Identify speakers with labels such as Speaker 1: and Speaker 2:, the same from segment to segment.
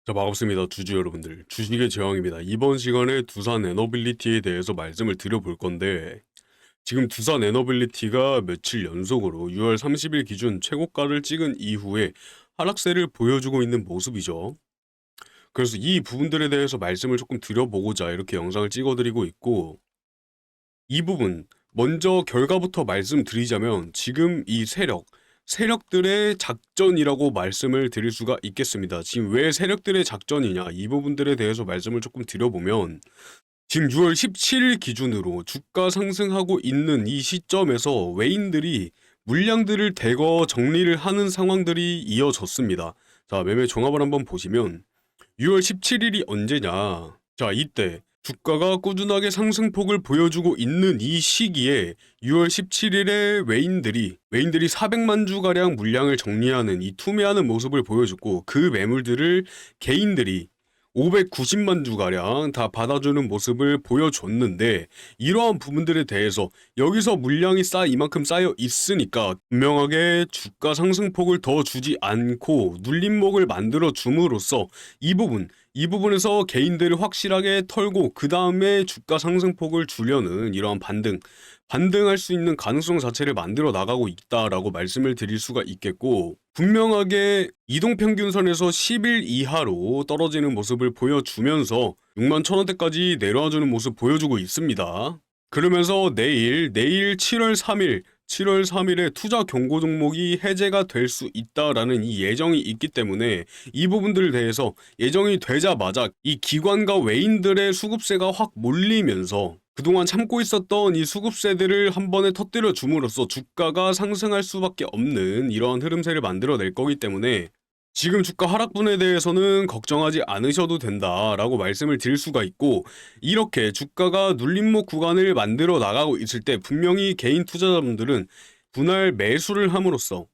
Speaker 1: 자, 반갑습니다. 주주 여러분들. 주식의 제왕입니다. 이번 시간에 두산 에너빌리티에 대해서 말씀을 드려볼 건데, 지금 두산 에너빌리티가 며칠 연속으로 6월 30일 기준 최고가를 찍은 이후에 하락세를 보여주고 있는 모습이죠. 그래서 이 부분들에 대해서 말씀을 조금 드려보고자 이렇게 영상을 찍어드리고 있고, 이 부분, 먼저 결과부터 말씀드리자면 지금 이 세력들의 작전이라고 말씀을 드릴 수가 있겠습니다. 지금 왜 세력들의 작전이냐, 이 부분들에 대해서 말씀을 조금 드려보면, 지금 6월 17일 기준으로 주가 상승하고 있는 이 시점에서 외인들이 물량들을 대거 정리를 하는 상황들이 이어졌습니다. 자, 매매 종합을 한번 보시면 6월 17일이 언제냐? 자, 이때 주가가 꾸준하게 상승폭을 보여주고 있는 이 시기에 6월 17일에 외인들이 400만 주가량 물량을 정리하는 이 투매하는 모습을 보여줬고, 그 매물들을 개인들이 590만 주가량 다 받아주는 모습을 보여줬는데, 이러한 부분들에 대해서 여기서 물량이 이만큼 쌓여 있으니까 분명하게 주가 상승폭을 더 주지 않고 눌림목을 만들어 줌으로써 이 부분에서 개인들을 확실하게 털고 그 다음에 주가 상승폭을 주려는 이러한 반등할 수 있는 가능성 자체를 만들어 나가고 있다라고 말씀을 드릴 수가 있겠고, 분명하게 이동평균선에서 10일 이하로 떨어지는 모습을 보여주면서 6만 1,000원대까지 내려와주는 모습 보여주고 있습니다. 그러면서 내일 7월 3일에 투자 경고 종목이 해제가 될 수 있다라는 이 예정이 있기 때문에, 이 부분들에 대해서 예정이 되자마자 이 기관과 외인들의 수급세가 확 몰리면서 그동안 참고 있었던 이 수급세들을 한 번에 터뜨려 줌으로써 주가가 상승할 수밖에 없는 이러한 흐름세를 만들어낼 거기 때문에, 지금 주가 하락분에 대해서는 걱정하지 않으셔도 된다라고 말씀을 드릴 수가 있고, 이렇게 주가가 눌림목 구간을 만들어 나가고 있을 때 분명히 개인 투자자분들은 분할 매수를 함으로써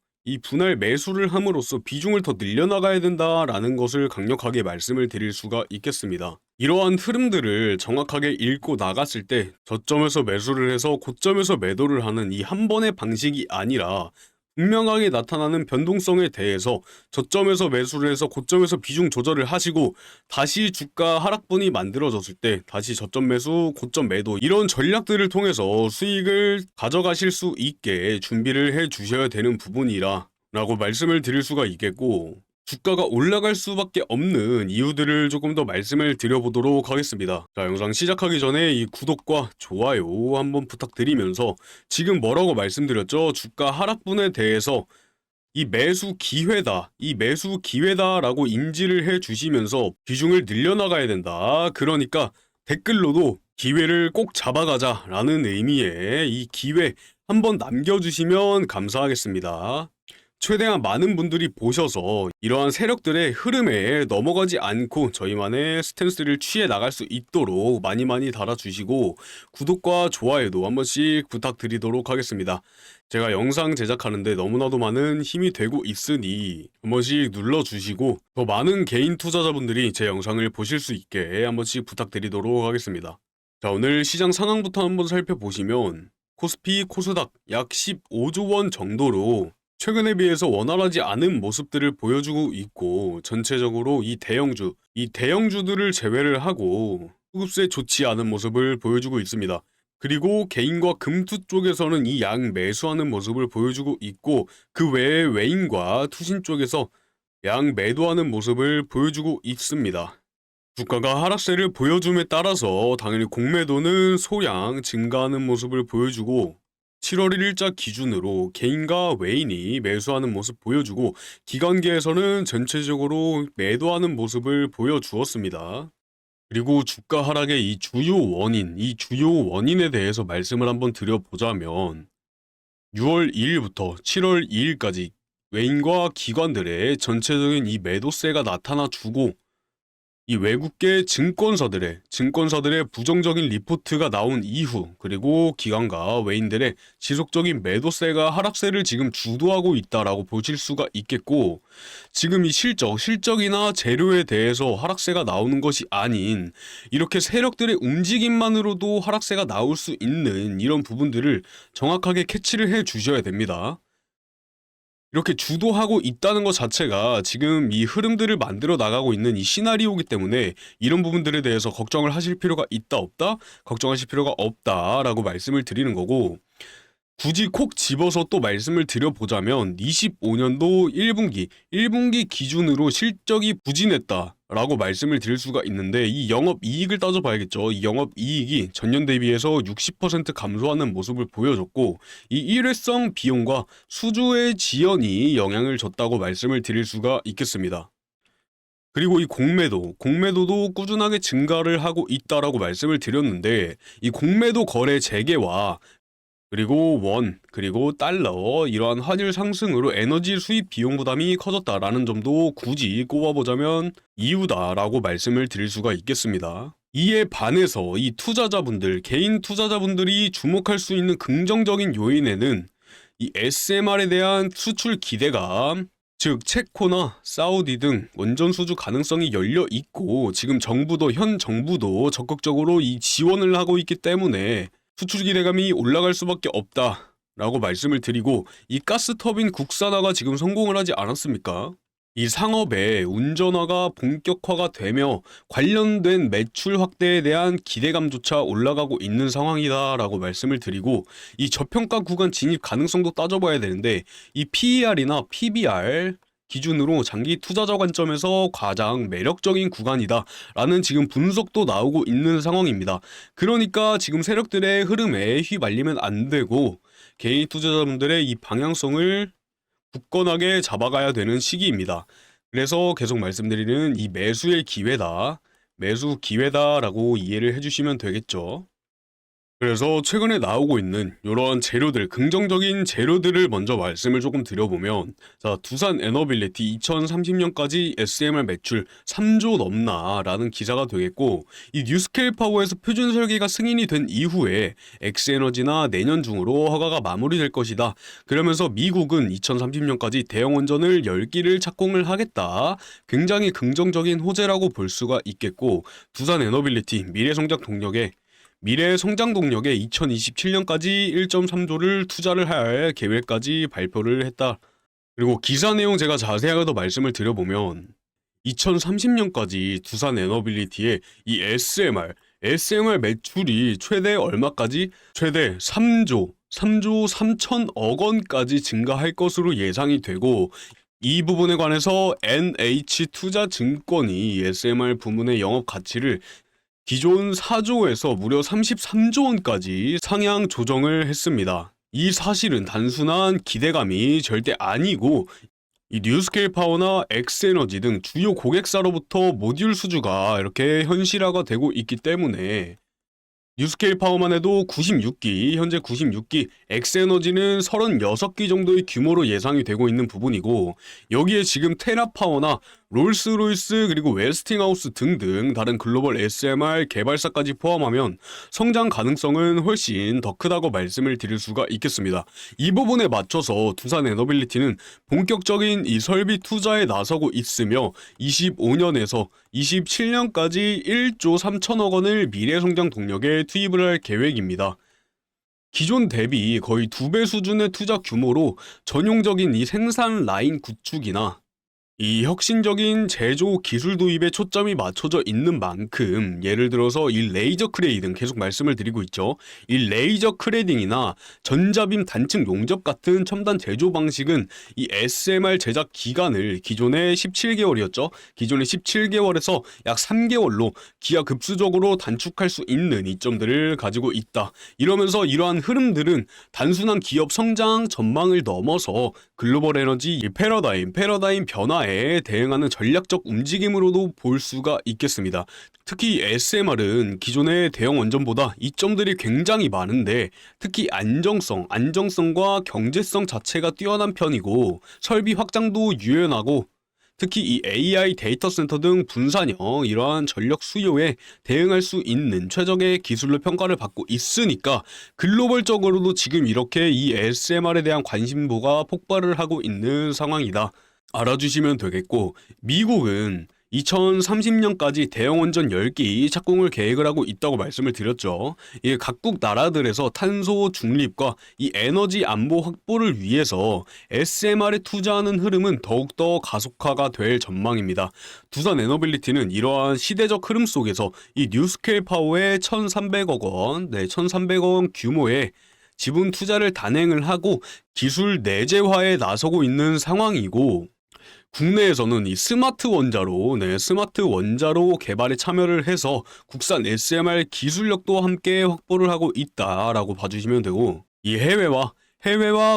Speaker 1: 비중을 더 늘려나가야 된다라는 것을 강력하게 말씀을 드릴 수가 있겠습니다. 이러한 흐름들을 정확하게 읽고 나갔을 때 저점에서 매수를 해서 고점에서 매도를 하는 이 한 번의 방식이 아니라, 분명하게 나타나는 변동성에 대해서 저점에서 매수를 해서 고점에서 비중 조절을 하시고, 다시 주가 하락분이 만들어졌을 때 다시 저점 매수, 고점 매도, 이런 전략들을 통해서 수익을 가져가실 수 있게 준비를 해 주셔야 되는 부분이라 라고 말씀을 드릴 수가 있겠고, 주가가 올라갈 수밖에 없는 이유들을 조금 더 말씀을 드려보도록 하겠습니다. 자, 영상 시작하기 전에 이 구독과 좋아요 한번 부탁드리면서, 지금 뭐라고 말씀드렸죠? 주가 하락분에 대해서 이 매수 기회다라고 인지를 해 주시면서 비중을 늘려나가야 된다. 그러니까 댓글로도 기회를 꼭 잡아가자라는 의미의 이 기회 한번 남겨주시면 감사하겠습니다. 최대한 많은 분들이 보셔서 이러한 세력들의 흐름에 넘어가지 않고 저희만의 스탠스를 취해 나갈 수 있도록 많이 달아주시고, 구독과 좋아요도 한 번씩 부탁드리도록 하겠습니다. 제가 영상 제작하는데 너무나도 많은 힘이 되고 있으니 한 번씩 눌러주시고, 더 많은 개인 투자자분들이 제 영상을 보실 수 있게 한 번씩 부탁드리도록 하겠습니다. 자, 오늘 시장 상황부터 한번 살펴보시면, 코스피, 코스닥 약 15조 원 정도로 최근에 비해서 원활하지 않은 모습들을 보여주고 있고, 전체적으로 이 대형주들을 제외를 하고 수급세 좋지 않은 모습을 보여주고 있습니다. 그리고 개인과 금투 쪽에서는 이 양 매수하는 모습을 보여주고 있고, 그 외에 외인과 투신 쪽에서 양 매도하는 모습을 보여주고 있습니다. 주가가 하락세를 보여줌에 따라서 당연히 공매도는 소량 증가하는 모습을 보여주고, 7월 1일자 기준으로 개인과 외인이 매수하는 모습 보여주고, 기관계에서는 전체적으로 매도하는 모습을 보여주었습니다. 그리고 주가 하락의 이 주요 원인에 대해서 말씀을 한번 드려보자면, 6월 2일부터 7월 2일까지 외인과 기관들의 전체적인 이 매도세가 나타나주고, 이 외국계 증권사들의 부정적인 리포트가 나온 이후, 그리고 기관과 외인들의 지속적인 매도세가 하락세를 지금 주도하고 있다라고 보실 수가 있겠고, 지금 이 실적이나 재료에 대해서 하락세가 나오는 것이 아닌, 이렇게 세력들의 움직임만으로도 하락세가 나올 수 있는 이런 부분들을 정확하게 캐치를 해 주셔야 됩니다. 이렇게 주도하고 있다는 것 자체가 지금 이 흐름들을 만들어 나가고 있는 이 시나리오이기 때문에 이런 부분들에 대해서 걱정을 하실 필요가 있다 없다? 걱정하실 필요가 없다라고 말씀을 드리는 거고, 굳이 콕 집어서 또 말씀을 드려보자면 25년도 1분기 기준으로 실적이 부진했다라고 말씀을 드릴 수가 있는데, 이 영업이익을 따져봐야겠죠. 이 영업이익이 전년 대비해서 60% 감소하는 모습을 보여줬고, 이 일회성 비용과 수주의 지연이 영향을 줬다고 말씀을 드릴 수가 있겠습니다. 그리고 이 공매도도 꾸준하게 증가를 하고 있다라고 말씀을 드렸는데, 이 공매도 거래 재개와 그리고 그리고 달러, 이러한 환율 상승으로 에너지 수입 비용 부담이 커졌다라는 점도 굳이 꼽아보자면 이유다라고 말씀을 드릴 수가 있겠습니다. 이에 반해서 이 개인 투자자분들이 주목할 수 있는 긍정적인 요인에는 이 SMR에 대한 수출 기대감, 즉 체코나 사우디 등 원전 수주 가능성이 열려 있고, 지금 현 정부도 적극적으로 이 지원을 하고 있기 때문에 수출 기대감이 올라갈 수밖에 없다라고 말씀을 드리고, 이 가스터빈 국산화가 지금 성공을 하지 않았습니까? 이 상업의 운전화가 본격화가 되며 관련된 매출 확대에 대한 기대감조차 올라가고 있는 상황이다라고 말씀을 드리고, 이 저평가 구간 진입 가능성도 따져봐야 되는데, 이 PER이나 PBR 기준으로 장기 투자자 관점에서 가장 매력적인 구간이다라는 지금 분석도 나오고 있는 상황입니다. 그러니까 지금 세력들의 흐름에 휘말리면 안 되고, 개인 투자자분들의 이 방향성을 굳건하게 잡아가야 되는 시기입니다. 그래서 계속 말씀드리는 이 매수 기회다라고 이해를 해주시면 되겠죠. 그래서 최근에 나오고 있는 이러한 긍정적인 재료들을 먼저 말씀을 조금 드려보면, 자, 두산 에너빌리티 2030년까지 SMR 매출 3조 넘나라는 기사가 되겠고, 이 뉴스케일 파워에서 표준 설계가 승인이 된 이후에 엑스에너지나 내년 중으로 허가가 마무리될 것이다. 그러면서 미국은 2030년까지 대형 원전을 10기를 착공을 하겠다. 굉장히 긍정적인 호재라고 볼 수가 있겠고, 두산 에너빌리티 미래 성장 동력에 2027년까지 1.3조를 투자를 할 계획까지 발표를 했다. 그리고 기사 내용 제가 자세하게 더 말씀을 드려보면, 2030년까지 두산 에너빌리티의 이 SMR 매출이 최대 얼마까지? 최대 3조 3천억 원까지 증가할 것으로 예상이 되고, 이 부분에 관해서 NH투자증권이 SMR 부문의 영업 가치를 기존 4조에서 무려 33조 원까지 상향 조정을 했습니다. 이 사실은 단순한 기대감이 절대 아니고, 이 뉴스케일 파워나 엑스에너지 등 주요 고객사로부터 모듈 수주가 이렇게 현실화가 되고 있기 때문에, 뉴스케일 파워만 해도 96기, 현재 96기, 엑스에너지는 36기 정도의 규모로 예상이 되고 있는 부분이고, 여기에 지금 테라파워나 롤스로이스 그리고 웨스팅하우스 등등 다른 글로벌 SMR 개발사까지 포함하면 성장 가능성은 훨씬 더 크다고 말씀을 드릴 수가 있겠습니다. 이 부분에 맞춰서 두산 에너빌리티는 본격적인 이 설비 투자에 나서고 있으며, 25년에서 27년까지 1조 3천억 원을 미래성장 동력에 투입을 할 계획입니다. 기존 대비 거의 2배 수준의 투자 규모로 전용적인 이 생산 라인 구축이나 이 혁신적인 제조 기술 도입에 초점이 맞춰져 있는 만큼, 예를 들어서 이 레이저 크레이딩 계속 말씀을 드리고 있죠. 이 레이저 크레이딩이나 전자빔 단층 용접 같은 첨단 제조 방식은 이 SMR 제작 기간을 기존의 17개월이었죠. 기존의 17개월에서 약 3개월로 기하급수적으로 단축할 수 있는 이점들을 가지고 있다. 이러면서 이러한 흐름들은 단순한 기업 성장 전망을 넘어서 글로벌 에너지 패러다임 변화에 대응하는 전략적 움직임으로도 볼 수가 있겠습니다. 특히 SMR은 기존의 대형 원전보다 이점들이 굉장히 많은데, 특히 안정성과 경제성 자체가 뛰어난 편이고, 설비 확장도 유연하고, 특히 이 AI 데이터 센터 등 분산형 이러한 전력 수요에 대응할 수 있는 최적의 기술로 평가를 받고 있으니까, 글로벌적으로도 지금 이렇게 이 SMR에 대한 관심도가 폭발을 하고 있는 상황이다. 알아주시면 되겠고, 미국은 2030년까지 대형 원전 10기 착공을 계획을 하고 있다고 말씀을 드렸죠. 이 각국 나라들에서 탄소 중립과 이 에너지 안보 확보를 위해서 SMR에 투자하는 흐름은 더욱더 가속화가 될 전망입니다. 두산 에너빌리티는 이러한 시대적 흐름 속에서 이 뉴스케일 파워의 1,300억 원, 1,300억 원 규모의 지분 투자를 단행을 하고 기술 내재화에 나서고 있는 상황이고, 국내에서는 이 스마트 원자로 개발에 참여를 해서 국산 SMR 기술력도 함께 확보를 하고 있다라고 봐주시면 되고, 이 해외와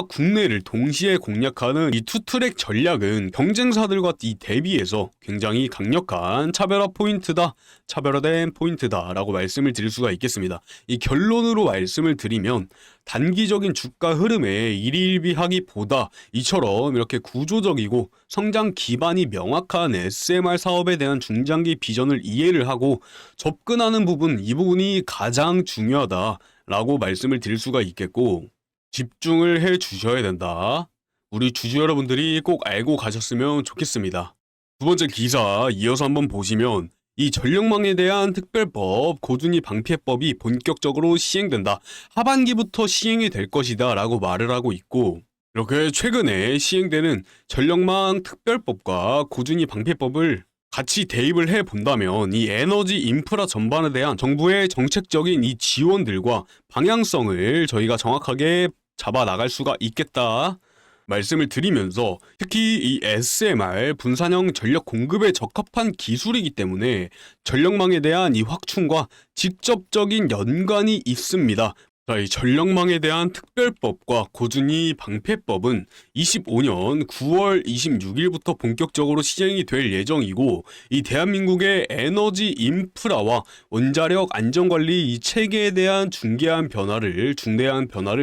Speaker 1: 국내를 동시에 공략하는 이 투트랙 전략은 경쟁사들과 이 대비해서 굉장히 강력한 차별화된 포인트다라고 말씀을 드릴 수가 있겠습니다. 이 결론으로 말씀을 드리면 단기적인 주가 흐름에 일희일비하기보다 이처럼 이렇게 구조적이고 성장 기반이 명확한 SMR 사업에 대한 중장기 비전을 이해를 하고 접근하는 부분, 이 부분이 가장 중요하다라고 말씀을 드릴 수가 있겠고, 집중을 해 주셔야 된다. 우리 주주 여러분들이 꼭 알고 가셨으면 좋겠습니다. 두 번째 기사 이어서 한번 보시면 이 전력망에 대한 특별법 고준위 방폐법이 본격적으로 시행된다. 하반기부터 시행이 될 것이다 라고 말을 하고 있고, 이렇게 최근에 시행되는 전력망 특별법과 고준위 방폐법을 같이 대입을 해 본다면 이 에너지 인프라 전반에 대한 정부의 정책적인 이 지원들과 방향성을 저희가 정확하게 잡아 나갈 수가 있겠다 말씀을 드리면서, 특히 이 SMR 분산형 전력 공급에 적합한 기술이기 때문에 전력망에 대한 이 확충과 직접적인 연관이 있습니다. 자, 이 전력망에 대한 특별법과 고준위 방폐법은 25년 9월 26일부터 본격적으로 시행이 될 예정이고, 이 대한민국의 에너지 인프라와 원자력 안전관리 이 체계에 대한 중대한 변화를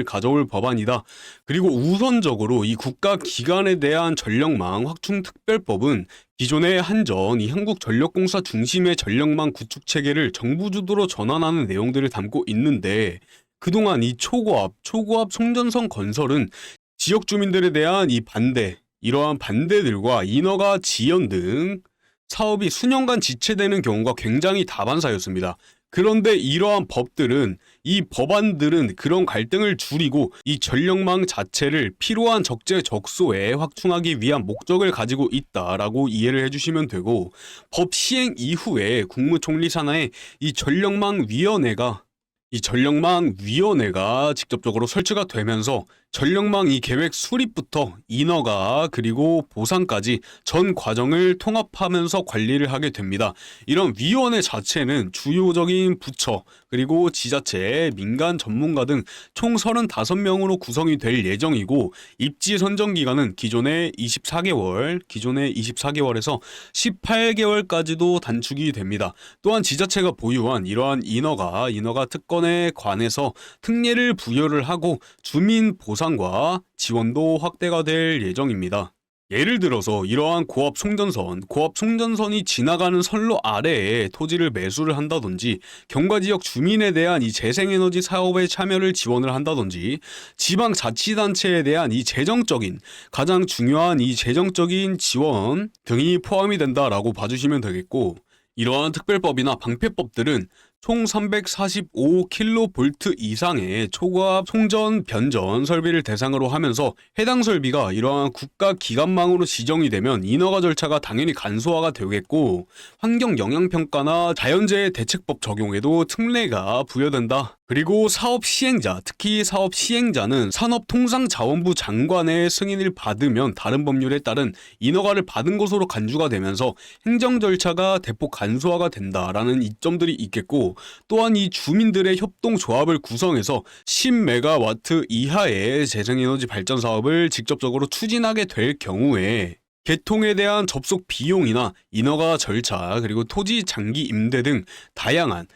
Speaker 1: 가져올 법안이다. 그리고 우선적으로 이 국가기관에 대한 전력망 확충 특별법은 기존의 한전, 이 한국전력공사 중심의 전력망 구축 체계를 정부 주도로 전환하는 내용들을 담고 있는데, 그동안 이 초고압 송전선 건설은 지역 주민들에 대한 이러한 반대들과 인허가 지연 등 사업이 수년간 지체되는 경우가 굉장히 다반사였습니다. 그런데 이러한 이 법안들은 그런 갈등을 줄이고 이 전력망 자체를 필요한 적재적소에 확충하기 위한 목적을 가지고 있다라고 이해를 해주시면 되고, 법 시행 이후에 국무총리 산하에 이 전력망위원회가 직접적으로 설치가 되면서 전력망 이 계획 수립부터 인허가 그리고 보상까지 전 과정을 통합하면서 관리를 하게 됩니다. 이런 위원회 자체는 주요적인 부처 그리고 지자체, 민간 전문가 등 총 35명으로 구성이 될 예정이고, 입지 선정 기간은 기존의 24개월에서 18개월까지도 단축이 됩니다. 또한 지자체가 보유한 이러한 인허가 특권에 관해서 특례를 부여를 하고 주민 보상과 지원도 확대가 될 예정입니다. 예를 들어서 이러한 고압 송전선이 지나가는 선로 아래에 토지를 매수를 한다든지, 경과 지역 주민에 대한 이 재생에너지 사업에 참여를 지원을 한다든지, 지방자치단체에 대한 가장 중요한 이 재정적인 지원 등이 포함이 된다라고 봐주시면 되겠고, 이러한 특별법이나 방폐법들은 총 345kV 이상의 초고압 송전 변전 설비를 대상으로 하면서 해당 설비가 이러한 국가기관망으로 지정이 되면 인허가 절차가 당연히 간소화가 되겠고, 환경 영향평가나 자연재해 대책법 적용에도 특례가 부여된다. 그리고 특히 사업 시행자는 산업통상자원부 장관의 승인을 받으면 다른 법률에 따른 인허가를 받은 것으로 간주가 되면서 행정 절차가 대폭 간소화가 된다라는 이점들이 있겠고, 또한 이 주민들의 협동조합을 구성해서 10메가와트 이하의 재생에너지 발전 사업을 직접적으로 추진하게 될 경우에 개통에 대한 접속 비용이나 인허가 절차, 그리고 토지 장기 임대 등 다양한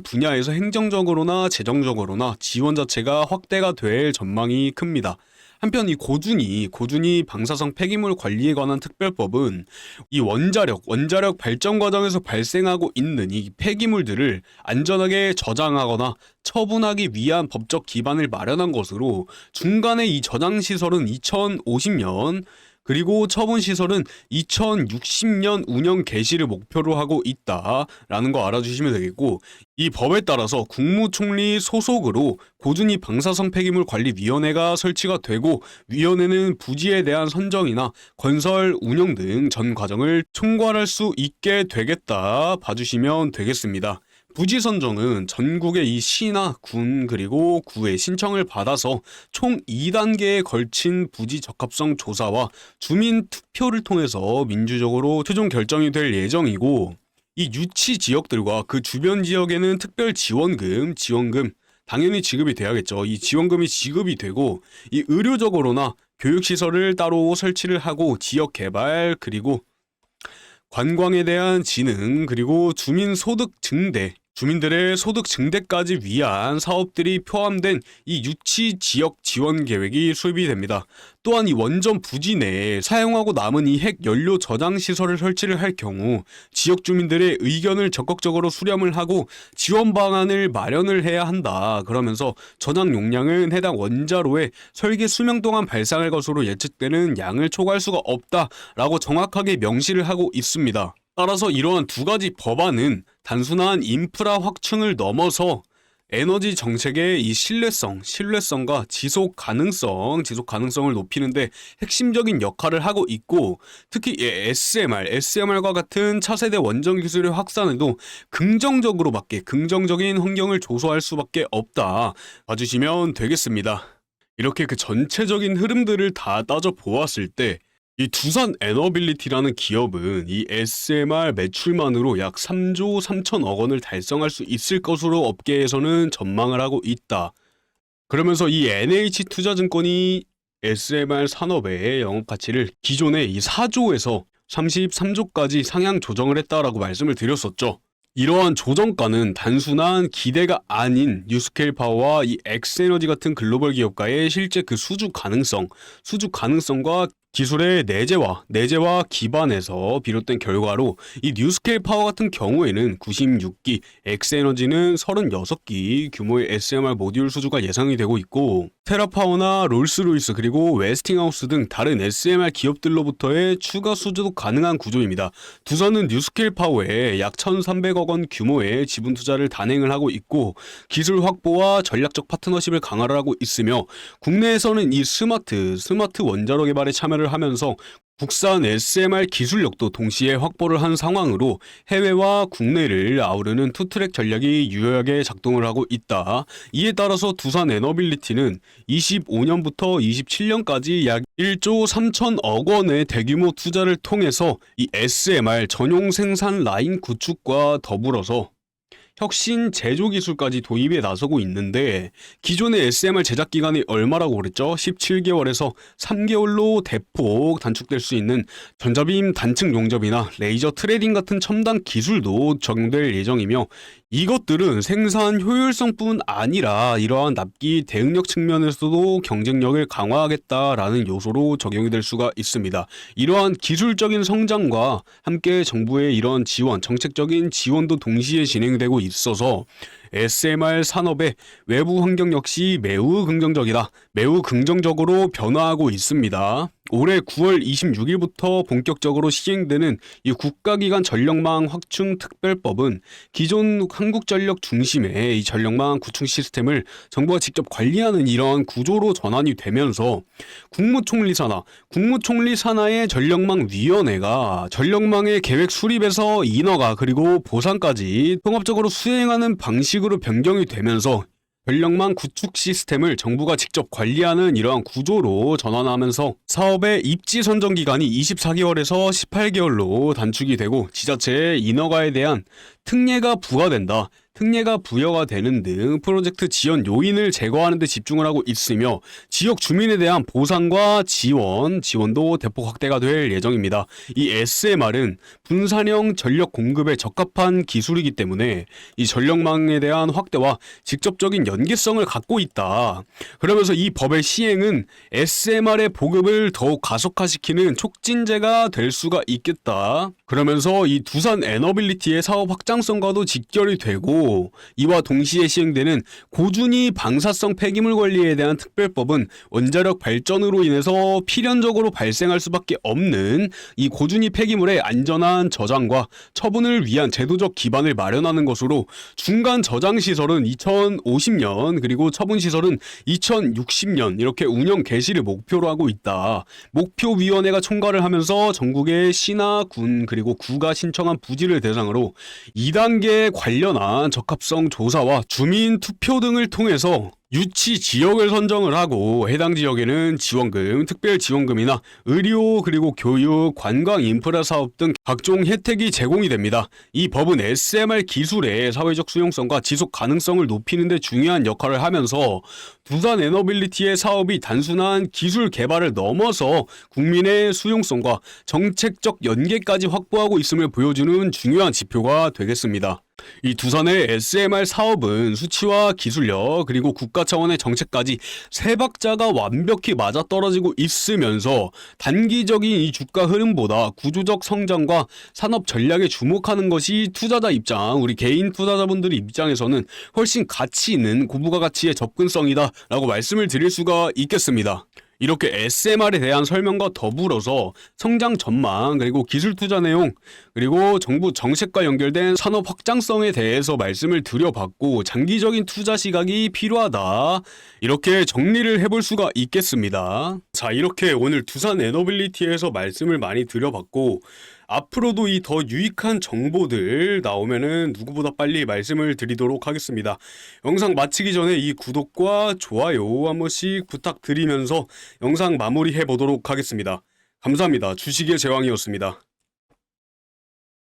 Speaker 1: 분야에서 행정적으로나 재정적으로나 지원 자체가 확대가 될 전망이 큽니다. 한편 이 고준위 방사성 폐기물 관리에 관한 특별법은 이 원자력 발전 과정에서 발생하고 있는 이 폐기물들을 안전하게 저장하거나 처분하기 위한 법적 기반을 마련한 것으로, 중간에 이 저장 시설은 2050년 그리고 처분 시설은 2060년 운영 개시를 목표로 하고 있다라는 거 알아주시면 되겠고, 이 법에 따라서 국무총리 소속으로 고준위 방사성 폐기물 관리위원회가 설치가 되고, 위원회는 부지에 대한 선정이나 건설, 운영 등 전 과정을 총괄할 수 있게 되겠다 봐주시면 되겠습니다. 부지 선정은 전국의 이 시나 군 그리고 구의 신청을 받아서 총 2단계에 걸친 부지 적합성 조사와 주민 투표를 통해서 민주적으로 최종 결정이 될 예정이고, 이 유치 지역들과 그 주변 지역에는 특별 지원금 당연히 지급이 돼야겠죠. 이 지원금이 지급이 되고, 이 의료적으로나 교육시설을 따로 설치를 하고 지역 개발 그리고 관광에 대한 진흥 그리고 주민들의 소득 증대까지 위한 사업들이 포함된 이 유치 지역 지원 계획이 수립이 됩니다. 또한 이 원전 부지 내에 사용하고 남은 이 핵 연료 저장 시설을 설치를 할 경우 지역 주민들의 의견을 적극적으로 수렴을 하고 지원 방안을 마련을 해야 한다. 그러면서 저장 용량은 해당 원자로의 설계 수명 동안 발생할 것으로 예측되는 양을 초과할 수가 없다라고 정확하게 명시를 하고 있습니다. 따라서 이러한 두 가지 법안은 단순한 인프라 확충을 넘어서 에너지 정책의 이 신뢰성과 지속 가능성을 높이는데 핵심적인 역할을 하고 있고, 특히 SMR과 같은 차세대 원전 기술의 확산에도 긍정적인 환경을 조성할 수밖에 없다 봐주시면 되겠습니다. 이렇게 그 전체적인 흐름들을 다 따져 보았을 때 이 두산 에너빌리티라는 기업은 이 SMR 매출만으로 약 3조 3천억 원을 달성할 수 있을 것으로 업계에서는 전망을 하고 있다. 그러면서 이 NH투자증권이 SMR 산업의 영업가치를 기존의 이 4조에서 33조까지 상향 조정을 했다라고 말씀을 드렸었죠. 이러한 조정가는 단순한 기대가 아닌 뉴스케일 파워와 이 엑스에너지 같은 글로벌 기업가의 실제 그 수주 가능성과 기술의 내재와 기반에서 비롯된 결과로 이 뉴스케일 파워 같은 경우에는 96기, 엑스에너지는 36기 규모의 SMR 모듈 수주가 예상이 되고 있고, 테라파워나 롤스로이스 그리고 웨스팅하우스 등 다른 SMR 기업들로부터의 추가 수주도 가능한 구조입니다. 두산은 뉴스케일 파워에 약 1,300억 원 규모의 지분 투자를 단행을 하고 있고, 기술 확보와 전략적 파트너십을 강화를 하고 있으며, 국내에서는 이 스마트 원자로 개발에 참여를 하면서 국산 SMR 기술력도 동시에 확보를 한 상황으로 해외와 국내를 아우르는 투트랙 전략이 유효하게 작동을 하고 있다. 이에 따라서 두산 에너빌리티는 25년부터 27년까지 약 1조 3천억 원의 대규모 투자를 통해서 이 SMR 전용 생산 라인 구축과 더불어서 혁신 제조 기술까지 도입에 나서고 있는데, 기존의 SMR 제작 기간이 얼마라고 그랬죠? 17개월에서 3개월로 대폭 단축될 수 있는 전자빔 단층 용접이나 레이저 트레이딩 같은 첨단 기술도 적용될 예정이며, 이것들은 생산 효율성뿐 아니라 이러한 납기 대응력 측면에서도 경쟁력을 강화하겠다라는 요소로 적용이 될 수가 있습니다. 이러한 기술적인 성장과 함께 정부의 이런 정책적인 지원도 동시에 진행되고 있어서 SMR 산업의 외부 환경 역시 매우 긍정적으로 변화하고 있습니다. 올해 9월 26일부터 본격적으로 시행되는 이 국가기관 전력망 확충 특별법은 기존 한국전력 중심의 이 전력망 구축 시스템을 정부가 직접 관리하는 이러한 구조로 전환이 되면서 국무총리 산하의 전력망위원회가 전력망의 계획 수립에서 인허가 그리고 보상까지 통합적으로 수행하는 방식으로 변경이 되면서 전력망 구축 시스템을 정부가 직접 관리하는 이러한 구조로 전환하면서 사업의 입지 선정 기간이 24개월에서 18개월로 단축이 되고, 지자체의 인허가에 대한 특례가 부여가 되는 등 프로젝트 지원 요인을 제거하는 데 집중을 하고 있으며, 지역 주민에 대한 보상과 지원도 대폭 확대가 될 예정입니다. 이 SMR은 분산형 전력 공급에 적합한 기술이기 때문에 이 전력망에 대한 확대와 직접적인 연계성을 갖고 있다. 그러면서 이 법의 시행은 SMR의 보급을 더욱 가속화시키는 촉진제가 될 수가 있겠다. 그러면서 이 두산 에너빌리티의 사업 확장성과도 직결이 되고, 있고, 이와 동시에 시행되는 고준위 방사성 폐기물 관리에 대한 특별법은 원자력 발전으로 인해서 필연적으로 발생할 수밖에 없는 이 고준위 폐기물의 안전한 저장과 처분을 위한 제도적 기반을 마련하는 것으로, 중간 저장 시설은 2050년 그리고 처분 시설은 2060년 이렇게 운영 개시를 목표로 하고 있다. 목표위원회가 총괄을 하면서 전국의 시나 군 그리고 구가 신청한 부지를 대상으로 2단계 관련한 적합성 조사와 주민 투표 등을 통해서 유치 지역을 선정을 하고, 해당 지역에는 지원금, 특별 지원금이나 의료 그리고 교육, 관광 인프라 사업 등 각종 혜택이 제공이 됩니다. 이 법은 SMR 기술의 사회적 수용성과 지속 가능성을 높이는 데 중요한 역할을 하면서 두산 에너빌리티의 사업이 단순한 기술 개발을 넘어서 국민의 수용성과 정책적 연계까지 확보하고 있음을 보여주는 중요한 지표가 되겠습니다. 이 두산의 SMR 사업은 수치와 기술력 그리고 국가 차원의 정책까지 세 박자가 완벽히 맞아떨어지고 있으면서 단기적인 이 주가 흐름보다 구조적 성장과 산업 전략에 주목하는 것이 투자자 입장, 우리 개인 투자자분들의 입장에서는 훨씬 가치 있는 고부가 가치의 접근성이다 라고 말씀을 드릴 수가 있겠습니다. 이렇게 SMR에 대한 설명과 더불어서 성장 전망 그리고 기술 투자 내용 그리고 정부 정책과 연결된 산업 확장성에 대해서 말씀을 드려봤고, 장기적인 투자 시각이 필요하다 이렇게 정리를 해볼 수가 있겠습니다. 자, 이렇게 오늘 두산 에너빌리티에서 말씀을 많이 드려봤고, 앞으로도 이 더 유익한 정보들 나오면은 누구보다 빨리 말씀을 드리도록 하겠습니다. 영상 마치기 전에 이 구독과 좋아요 한 번씩 부탁드리면서 영상 마무리해 보도록 하겠습니다. 감사합니다. 주식의 제왕이었습니다.